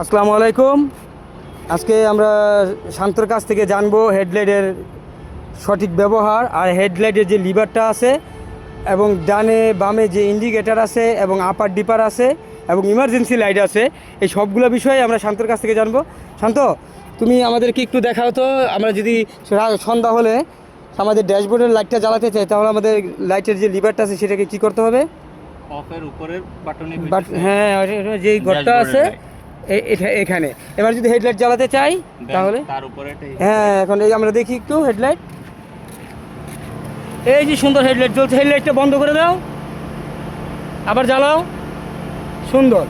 আসসালামু আলাইকুম। আজকে আমরা শান্তর কাছ থেকে জানবো হেডলাইটের সঠিক ব্যবহার আর হেডলাইটের যে লিভারটা আছে এবং ডানে বামে যে ইন্ডিকেটার আছে এবং আপার ডিপার আছে এবং ইমার্জেন্সি লাইট আছে, এই সবগুলো বিষয়ে আমরা শান্তর কাছ থেকে জানবো। শান্ত, তুমি আমাদেরকে একটু দেখাও তো, আমরা যদি সন্ধ্যা হলে আমাদের ড্যাশবোর্ডের লাইটটা জ্বালাতে চাই তাহলে আমাদের লাইটের যে লিভারটা আছে সেটাকে কী করতে হবে? অফের উপরের বাটনে হ্যাঁ, যেই ঘরটা আছে এখানে। এবার যদি হেডলাইট জ্বালাতে চাই তাহলে তার উপরে হ্যাঁ, এখন এই আমরা দেখি একটু হেডলাইট, এই যে সুন্দর হেডলাইট জ্বলছে। হেডলাইটটা বন্ধ করে দাও, আবার জ্বালাও, সুন্দর।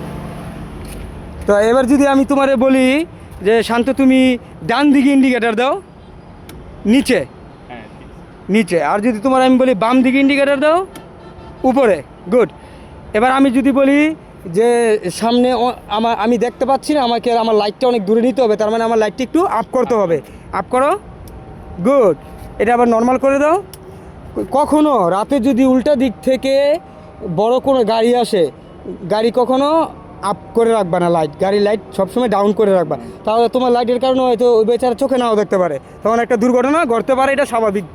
তো এবার যদি আমি তোমারে বলি যে শান্ত তুমি ডান দিকে ইন্ডিকেটার দাও, নিচে নিচে, আর যদি তোমার আমি বলি বাম দিকে ইন্ডিকেটার দাও, উপরে, গুড। এবার আমি যদি বলি যে সামনে আমি দেখতে পাচ্ছি না, আমাকে আমার লাইটটা অনেক দূরে নিতে হবে, তার মানে আমার লাইটটা একটু আপ করতে হবে, আপ করো, গুড। এটা আবার নর্মাল করে দাও। কখনো রাতে যদি উল্টা দিক থেকে বড় কোনো গাড়ি আসে, গাড়ি কখনো আপ করে রাখবা না, গাড়ির লাইট সবসময় ডাউন করে রাখবা, তাহলে তোমার লাইটের কারণে হয়তো ওই বেচারা চোখে নাও দেখতে পারে, তখন একটা দুর্ঘটনা ঘটতে পারে, এটা স্বাভাবিক।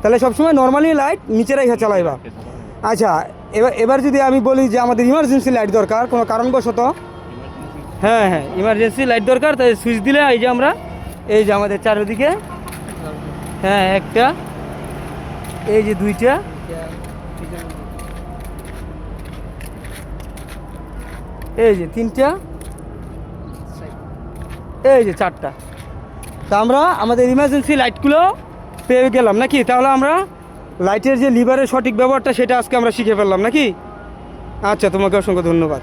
তাহলে সবসময় নর্মালি লাইট নিচে রেখে চালাইবা। আচ্ছা, এবার যদি আমি বলি যে আমাদের ইমার্জেন্সি লাইট দরকার কোনো কারণবশত, হ্যাঁ হ্যাঁ, ইমার্জেন্সি লাইট দরকার, তাই সুইচ দিলে এই যে আমরা, এই যে আমাদের চারিদিকে, হ্যাঁ একটা, এই যে দুইটা, এই যে তিনটা, এই যে চারটা। তা আমরা আমাদের ইমার্জেন্সি লাইটগুলো পেয়ে গেলাম নাকি? তাহলে আমরা লাইটের যে লিভারের সঠিক ব্যবহারটা সেটা আজকে আমরা শিখে ফেললাম নাকি? আচ্ছা, তোমাকে অসংখ্য ধন্যবাদ।